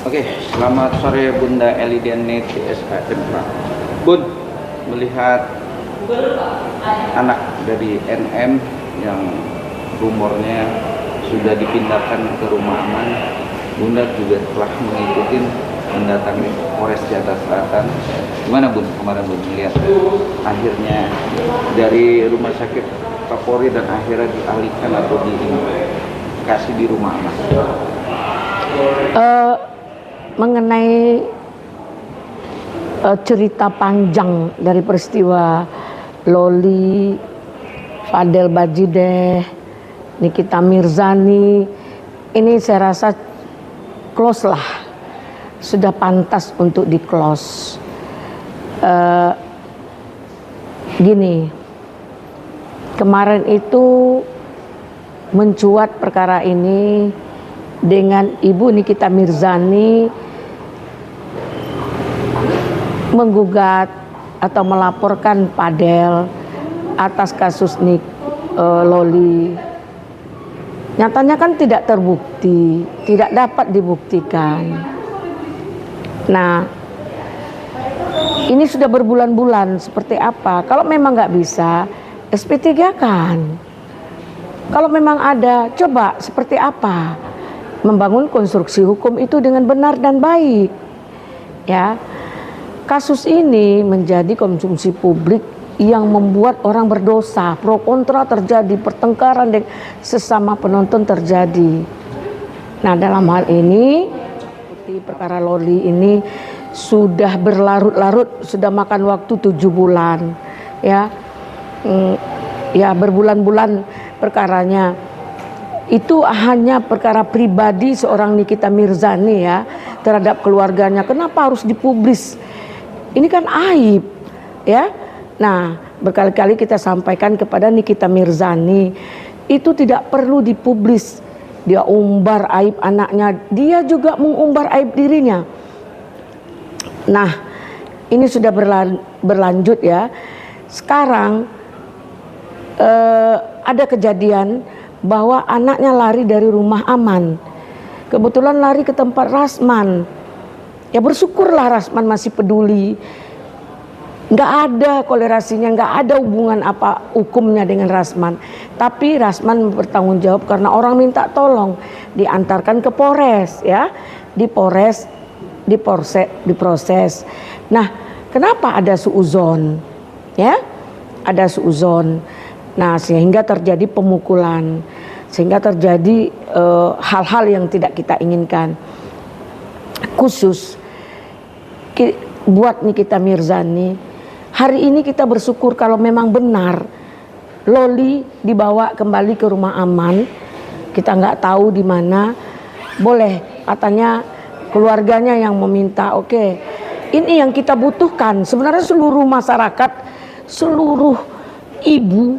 Oke, selamat sore Bunda Elidiane TSAM. Bun, melihat anak dari NM yang rumornya sudah dipindahkan ke rumah aman, Bunda juga telah mengikuti mendatangi Polres Jakarta Selatan. Gimana Bun kemarin Bun melihat akhirnya dari rumah sakit Kapolri dan akhirnya dialihkan atau dikasih di rumah aman? Mengenai cerita panjang dari peristiwa Loli, Fadel Bajideh, Nikita Mirzani, ini saya rasa close lah, sudah pantas untuk di close. Gini, kemarin itu mencuat perkara ini dengan Ibu Nikita Mirzani menggugat atau melaporkan Fadel atas kasus Loli. Nyatanya kan tidak terbukti, tidak dapat dibuktikan. Nah, ini sudah berbulan-bulan seperti apa? Kalau memang nggak bisa, SP3 kan. Kalau memang ada, coba seperti apa? Membangun konstruksi hukum itu dengan benar dan baik. Ya. Kasus ini menjadi konsumsi publik yang membuat orang berdosa, pro kontra terjadi, pertengkaran dengan sesama penonton terjadi. Nah, dalam hal ini seperti perkara Loli ini sudah berlarut-larut, sudah makan waktu 7 bulan. Ya. Ya, berbulan-bulan perkaranya. Itu hanya perkara pribadi seorang Nikita Mirzani ya terhadap keluarganya. Kenapa harus dipublis? Ini kan aib, ya. Nah, berkali-kali kita sampaikan kepada Nikita Mirzani, itu tidak perlu dipublis. Dia umbar aib anaknya, dia juga mengumbar aib dirinya. Nah, ini sudah berlanjut ya. Sekarang ada kejadian bahwa anaknya lari dari rumah aman. Kebetulan lari ke tempat Rasman. Ya bersyukurlah Rasman masih peduli. Nggak ada kolerasinya, nggak ada hubungan apa hukumnya dengan Rasman. Tapi Rasman bertanggung jawab karena orang minta tolong, diantarkan ke Polres ya, diproses. Nah, kenapa ada suuzon? Ya, ada suuzon. Nah, sehingga terjadi pemukulan, sehingga terjadi hal-hal yang tidak kita inginkan. Khusus buat Nikita Mirzani, hari ini kita bersyukur kalau memang benar Loli dibawa kembali ke rumah aman. Kita nggak tahu di mana. Boleh, katanya keluarganya yang meminta. Oke, ini yang kita butuhkan. Sebenarnya seluruh masyarakat, seluruh ibu,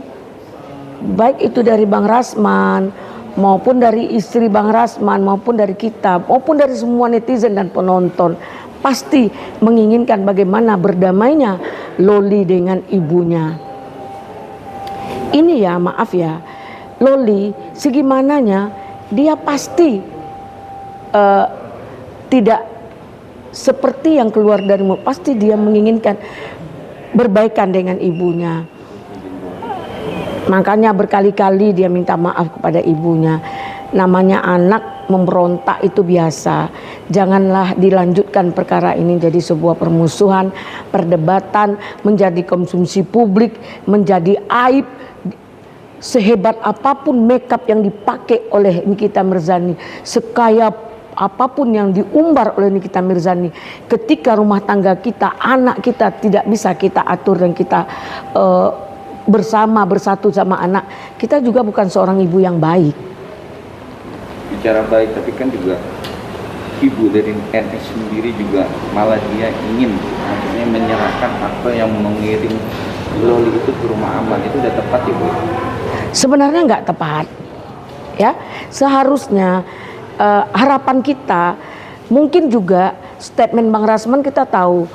baik itu dari Bang Rasman maupun dari istri Bang Rasman maupun dari kita maupun dari semua netizen dan penonton pasti menginginkan bagaimana berdamainya Loli dengan ibunya. Ini ya, maaf ya, Loli segimananya dia pasti tidak seperti yang keluar dari mulut, pasti dia menginginkan berbaikan dengan ibunya. Makanya berkali-kali dia minta maaf kepada ibunya. Namanya anak memberontak itu biasa. Janganlah dilanjutkan perkara ini jadi sebuah permusuhan, perdebatan, menjadi konsumsi publik, menjadi aib. Sehebat apapun makeup yang dipakai oleh Nikita Mirzani, sekaya apapun yang diumbar oleh Nikita Mirzani, ketika rumah tangga kita, anak kita tidak bisa kita atur dan kita bersatu sama anak, kita juga bukan seorang ibu yang baik. Bicara baik, tapi kan juga ibu dari NS sendiri juga malah dia ingin maksudnya menyerahkan apa yang mengirim Loli itu ke rumah aman. Itu udah tepat ya Bu? Sebenarnya nggak tepat ya. Seharusnya harapan kita, mungkin juga statement Bang Rasman kita tahu,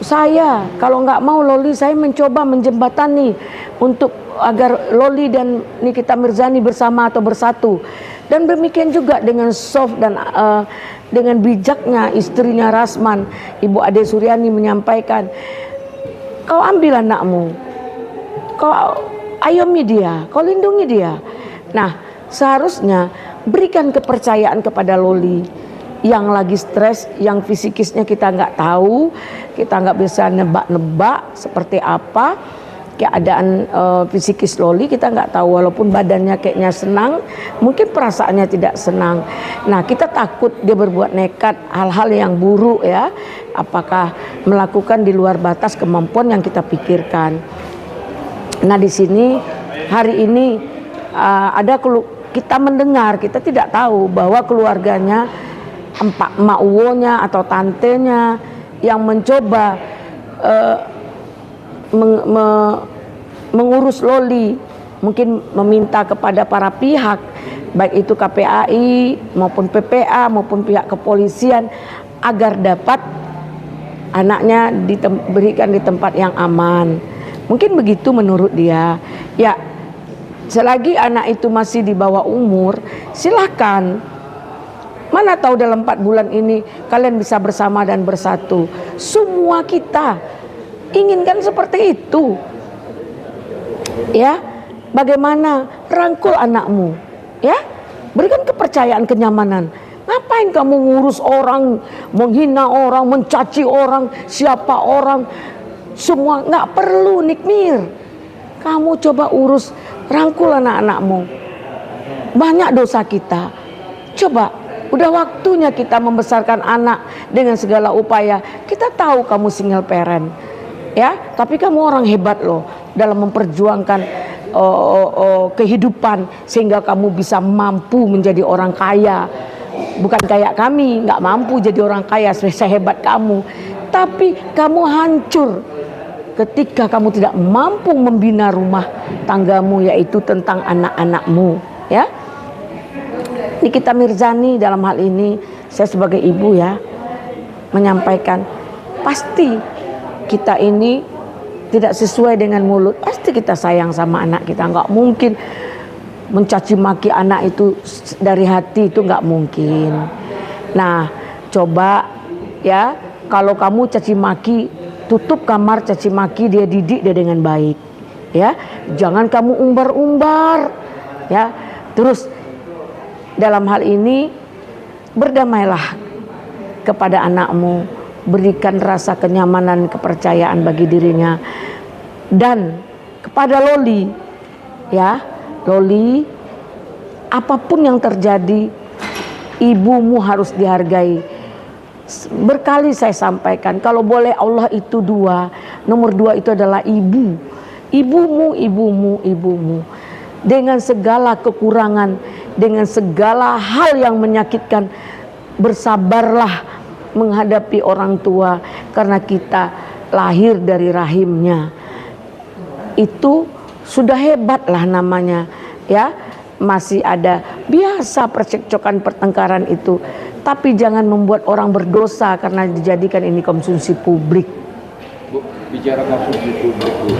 saya kalau nggak mau Loli, saya mencoba menjembatani untuk agar Loli dan Nikita Mirzani bersama atau bersatu. Dan demikian juga dengan soft dan dengan bijaknya istrinya Rasman, Ibu Ade Suryani menyampaikan, kau ambil anakmu, kau ayomi dia, kau lindungi dia. Nah, seharusnya berikan kepercayaan kepada Loli yang lagi stres, yang fisikisnya kita nggak tahu, kita nggak bisa nebak-nebak seperti apa keadaan fisikis Loli, kita nggak tahu. Walaupun badannya kayaknya senang, mungkin perasaannya tidak senang. Nah, kita takut dia berbuat nekat, hal-hal yang buruk ya, apakah melakukan di luar batas kemampuan yang kita pikirkan. Nah, di sini hari ini kita mendengar, kita tidak tahu bahwa keluarganya, emak uwonya atau tantenya yang mencoba mengurus Loli, mungkin meminta kepada para pihak, baik itu KPAI maupun PPA maupun pihak kepolisian, agar dapat anaknya diberikan di tempat yang aman. Mungkin begitu menurut dia. Ya, selagi anak itu masih di bawah umur, silahkan. Mana tahu dalam 4 bulan ini kalian bisa bersama dan bersatu. Semua kita inginkan seperti itu. Ya, bagaimana rangkul anakmu, ya, berikan kepercayaan, kenyamanan. Ngapain kamu ngurus orang, menghina orang, mencaci orang, siapa orang, semua nggak perlu, Nikmir. Kamu coba urus, rangkul anak-anakmu. Banyak dosa kita. Coba, udah waktunya kita membesarkan anak dengan segala upaya. Kita tahu kamu single parent, ya, tapi kamu orang hebat loh dalam memperjuangkan kehidupan sehingga kamu bisa mampu menjadi orang kaya. Bukan kayak kami, nggak mampu jadi orang kaya sehebat kamu, tapi kamu hancur ketika kamu tidak mampu membina rumah tanggamu, yaitu tentang anak-anakmu, ya. Nikita Mirzani dalam hal ini, saya sebagai ibu ya menyampaikan, pasti kita ini tidak sesuai dengan mulut, pasti kita sayang sama anak kita. Nggak mungkin mencaci maki anak itu dari hati, itu nggak mungkin. Nah, coba ya, kalau kamu caci maki, tutup kamar caci maki, dia didik dia dengan baik, ya. Jangan kamu umbar-umbar, ya. Terus dalam hal ini berdamailah kepada anakmu, berikan rasa kenyamanan, kepercayaan bagi dirinya. Dan kepada Loli, ya, Loli, apapun yang terjadi, ibumu harus dihargai. Berkali saya sampaikan, kalau boleh Allah itu 2, nomor 2 itu adalah ibu. Ibumu. Dengan segala kekurangan, dengan segala hal yang menyakitkan, bersabarlah menghadapi orang tua, karena kita lahir dari rahimnya. Itu sudah hebat lah namanya, ya. Masih ada biasa percekcokan, pertengkaran itu, tapi jangan membuat orang berdosa karena dijadikan ini konsumsi publik. Bu, bicara konsumsi publik, Bu,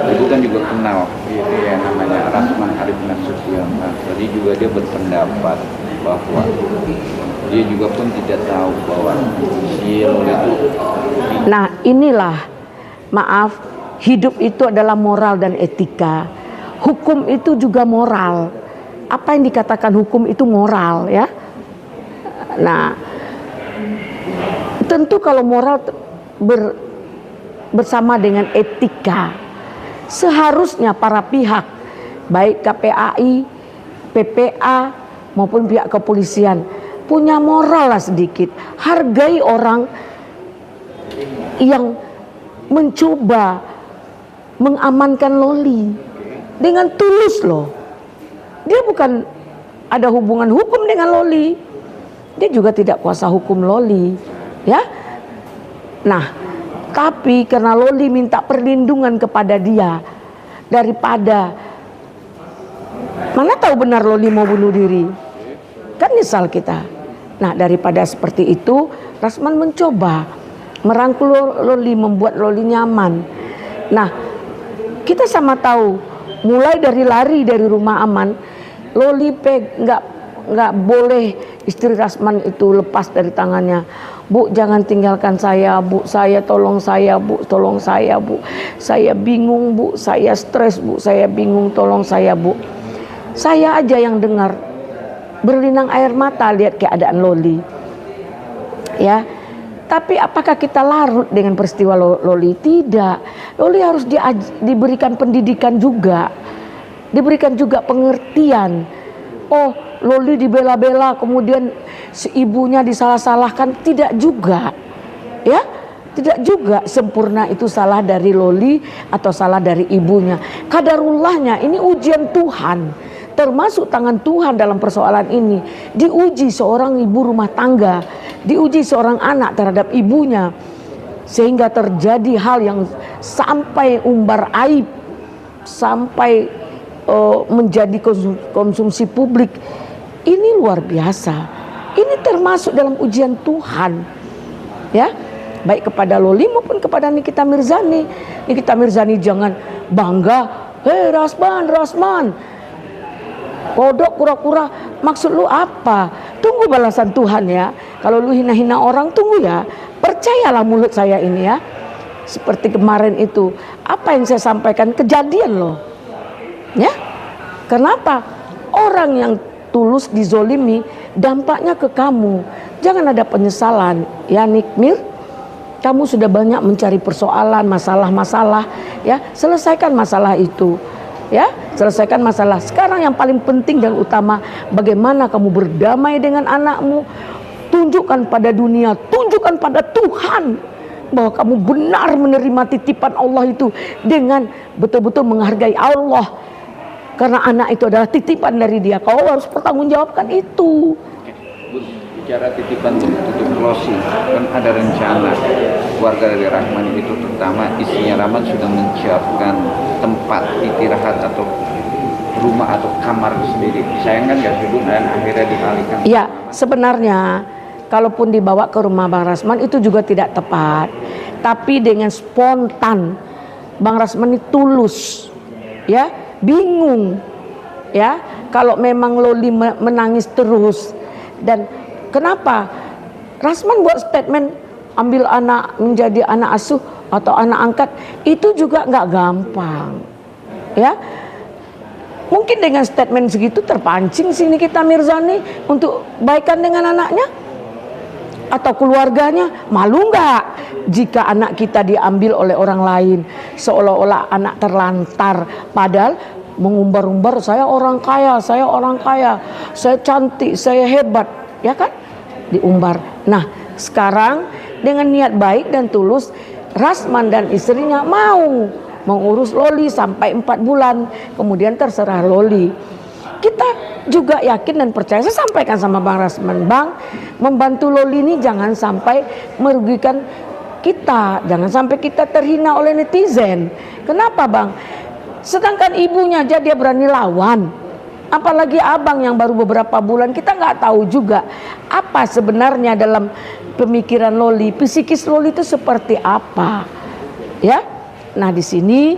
Ibu kan juga kenal itu yang namanya Rasman Arif Nasution. Tadi juga dia berpendapat bahwa dia juga pun tidak tahu bahwa si Loli itu. Nah, inilah, maaf, hidup itu adalah moral dan etika. Hukum itu juga moral. Apa yang dikatakan hukum itu moral, ya. Nah, tentu kalau moral bersama dengan etika, seharusnya para pihak, baik KPAI, PPA maupun pihak kepolisian, punya moral lah sedikit. Hargai orang yang mencoba mengamankan Loli dengan tulus loh. Dia bukan ada hubungan hukum dengan Loli, dia juga tidak kuasa hukum Loli, ya. Nah, tapi karena Loli minta perlindungan kepada dia, daripada mana tahu benar Loli mau bunuh diri, kan nyesal kita. Nah, daripada seperti itu, Rasman mencoba merangkul Loli, membuat Loli nyaman. Nah, kita sama tahu, mulai dari lari dari rumah aman, Loli nggak boleh istri Rasman itu lepas dari tangannya. Bu, jangan tinggalkan saya, Bu. Saya tolong saya, Bu. Tolong saya, Bu. Saya bingung, Bu. Saya stres, Bu. Saya bingung, tolong saya, Bu. Saya aja yang dengar berlinang air mata lihat keadaan Loli. Ya. Tapi apakah kita larut dengan peristiwa Loli? Tidak. Loli harus diberikan pendidikan juga. Diberikan juga pengertian. Oh, Loli dibela-bela, kemudian si ibunya disalah-salahkan. Tidak juga. Ya, tidak juga sempurna itu salah dari Loli atau salah dari ibunya. Qadarullahnya, ini ujian Tuhan. Termasuk tangan Tuhan dalam persoalan ini. Diuji seorang ibu rumah tangga, diuji seorang anak terhadap ibunya, sehingga terjadi hal yang sampai umbar aib, sampai menjadi konsumsi publik. Ini luar biasa. Ini termasuk dalam ujian Tuhan, ya, baik kepada Loli maupun kepada Nikita Mirzani. Nikita Mirzani jangan bangga, hei Rasman, kodok kura-kura, maksud lu apa? Tunggu balasan Tuhan ya. Kalau lu hina-hina orang, tunggu ya. Percayalah mulut saya ini ya. Seperti kemarin itu, apa yang saya sampaikan kejadian loh. Ya, kenapa? Orang yang tulus dizolimi, dampaknya ke kamu. Jangan ada penyesalan. Ya Nikmir, kamu sudah banyak mencari persoalan, masalah-masalah. Ya, selesaikan masalah itu. Ya, selesaikan masalah. Sekarang yang paling penting dan utama, bagaimana kamu berdamai dengan anakmu. Tunjukkan pada dunia, tunjukkan pada Tuhan bahwa kamu benar menerima titipan Allah itu dengan betul-betul menghargai Allah. Karena anak itu adalah titipan dari Dia. Kau harus pertanggungjawabkan itu. Bu, bicara titipan untuk closing, kan ada rencana keluarga dari Rahman itu, terutama istrinya Rahman sudah menyiapkan tempat istirahat atau rumah atau kamar sendiri. Sayangkan nggak sih Bu, dan akhirnya dialihkan. Iya, sebenarnya kalaupun dibawa ke rumah Bang Rasman itu juga tidak tepat. Tapi dengan spontan, Bang Rasman ini tulus, ya, bingung, ya. Kalau memang Loli menangis terus, dan kenapa Rasman buat statement ambil anak menjadi anak asuh atau anak angkat, itu juga nggak gampang, ya. Mungkin dengan statement segitu terpancing si Nikita Mirzani untuk baikan dengan anaknya atau keluarganya. Malu nggak jika anak kita diambil oleh orang lain, seolah-olah anak terlantar, padahal mengumbar-umbar saya orang kaya, saya cantik, saya hebat, ya kan? Diumbar. Nah, sekarang dengan niat baik dan tulus, Rasman dan istrinya mau mengurus Loli sampai 4 bulan, kemudian terserah Loli. Kita juga yakin dan percaya, saya sampaikan sama Bang Rasman, Bang, membantu Loli ini jangan sampai merugikan kita, jangan sampai kita terhina oleh netizen. Kenapa Bang? Sedangkan ibunya aja dia berani lawan, apalagi abang yang baru beberapa bulan. Kita nggak tahu juga apa sebenarnya dalam pemikiran Loli, psikis Loli itu seperti apa, ya. Nah, di sini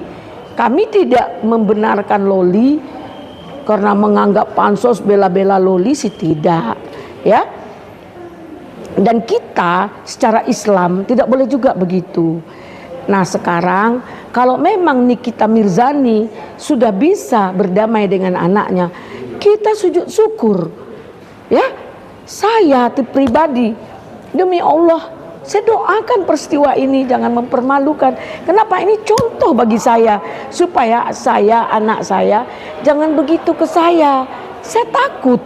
kami tidak membenarkan Loli karena menganggap pansos bela-bela Loli, sih tidak, ya. Dan kita secara Islam tidak boleh juga begitu. Nah, sekarang kalau memang Nikita Mirzani sudah bisa berdamai dengan anaknya, kita sujud syukur, ya. Saya pribadi, demi Allah, saya doakan peristiwa ini jangan mempermalukan. Kenapa? Ini contoh bagi saya, supaya saya, anak saya jangan begitu ke saya. Saya takut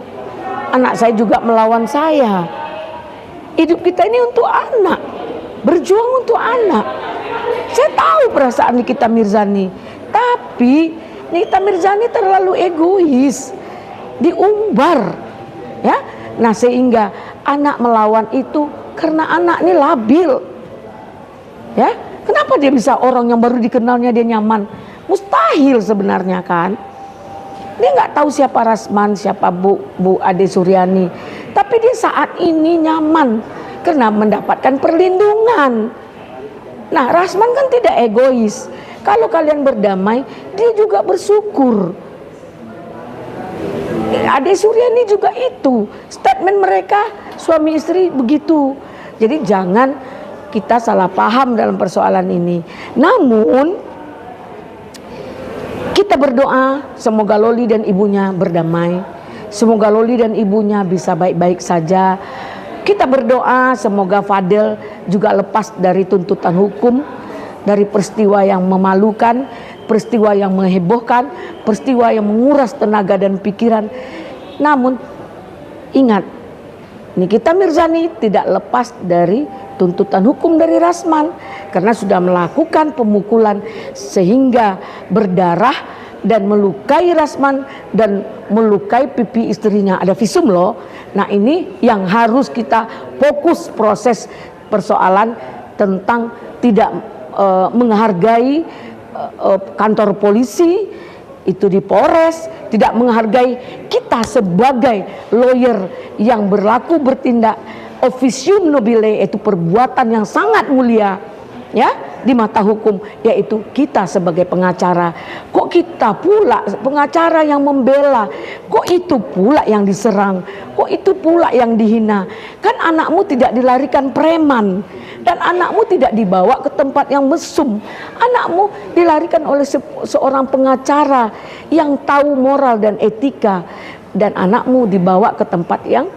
anak saya juga melawan saya. Hidup kita ini untuk anak, berjuang untuk anak. Saya tahu perasaan Nikita Mirzani, tapi Nikita Mirzani terlalu egois, diumbar, ya. Nah, sehingga anak melawan itu karena anak ini labil, ya. Kenapa dia bisa, orang yang baru dikenalnya dia nyaman? Mustahil sebenarnya kan. Dia nggak tahu siapa Rasman, siapa Bu Ade Suryani, tapi dia saat ini nyaman karena mendapatkan perlindungan. Nah, Rasman kan tidak egois. Kalau kalian berdamai, dia juga bersyukur. Ade Suryani juga itu. Statement mereka suami istri begitu. Jadi jangan kita salah paham dalam persoalan ini. Namun kita berdoa semoga Loli dan ibunya berdamai. Semoga Loli dan ibunya bisa baik-baik saja. Kita berdoa semoga Fadel juga lepas dari tuntutan hukum, dari peristiwa yang memalukan, peristiwa yang menghebohkan, peristiwa yang menguras tenaga dan pikiran. Namun ingat, Nikita Mirzani tidak lepas dari tuntutan hukum dari Rasman karena sudah melakukan pemukulan sehingga berdarah dan melukai Rasman dan melukai pipi istrinya. Ada visum loh. Nah ini yang harus kita fokus proses persoalan tentang tidak menghargai kantor polisi itu di Polres, tidak menghargai kita sebagai lawyer yang berlaku bertindak officium nobile, itu perbuatan yang sangat mulia ya di mata hukum, yaitu kita sebagai pengacara. Kok kita pula pengacara yang membela, kok itu pula yang diserang, kok itu pula yang dihina? Kan anakmu tidak dilarikan preman dan anakmu tidak dibawa ke tempat yang mesum. Anakmu dilarikan oleh seorang pengacara yang tahu moral dan etika, dan anakmu dibawa ke tempat yang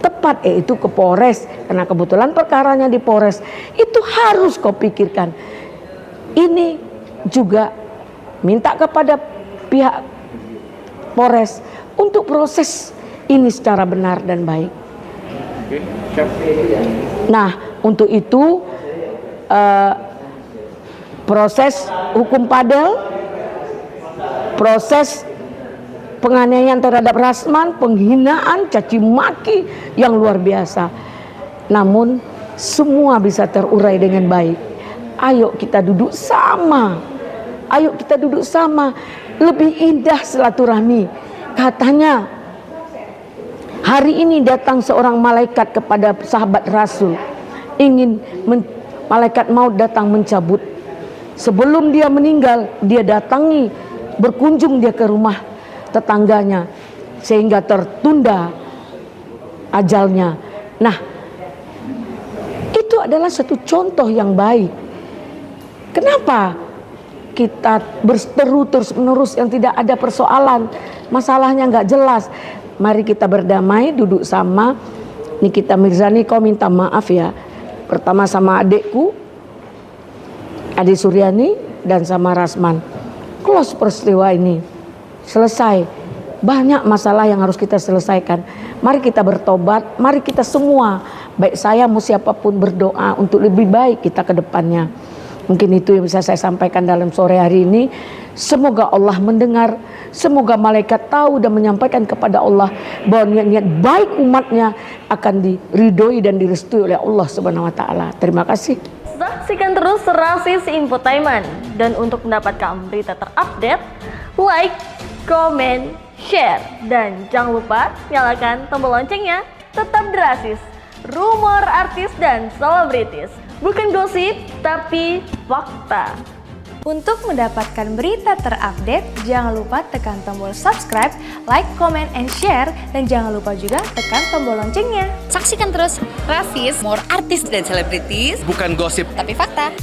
tepat, yaitu ke Polres, karena kebetulan perkaranya di Polres. Itu harus kau pikirkan. Ini juga minta kepada pihak Polres untuk proses ini secara benar dan baik. Nah, untuk itu proses hukum Fadel, proses penganiayaan terhadap Rasman, penghinaan, caci maki yang luar biasa. Namun semua bisa terurai dengan baik. Ayo kita duduk sama. Ayo kita duduk sama. Lebih indah silaturahmi. Katanya hari ini datang seorang malaikat kepada sahabat Rasul, ingin malaikat maut datang mencabut. Sebelum dia meninggal, dia datangi, berkunjung dia ke rumah tetangganya sehingga tertunda ajalnya. Nah, itu adalah satu contoh yang baik. Kenapa kita berseteru terus menerus yang tidak ada persoalan, masalahnya nggak jelas? Mari kita berdamai, duduk sama. Nikita Mirzani, kau minta maaf ya, pertama sama adekku Ade Suryani dan sama Rasman. Close peristiwa ini, selesai. Banyak masalah yang harus kita selesaikan. Mari kita bertobat, mari kita semua, baik saya mau siapapun, berdoa untuk lebih baik kita ke depannya. Mungkin itu yang bisa saya sampaikan dalam sore hari ini. Semoga Allah mendengar, semoga malaikat tahu dan menyampaikan kepada Allah bahwa niat-niat baik umatnya akan diridhoi dan direstui oleh Allah Subhanahu wa taala. Terima kasih. Saksikan terus Rasis Infotainment, dan untuk mendapatkan berita terupdate, like, komen, share, dan jangan lupa nyalakan tombol loncengnya. Tetap Rasis, rumor artis dan selebritis, bukan gosip tapi fakta. Untuk mendapatkan berita terupdate, jangan lupa tekan tombol subscribe, like, comment, and share, dan jangan lupa juga tekan tombol loncengnya. Saksikan terus Rasis, more artis dan selebritis, bukan gosip tapi fakta.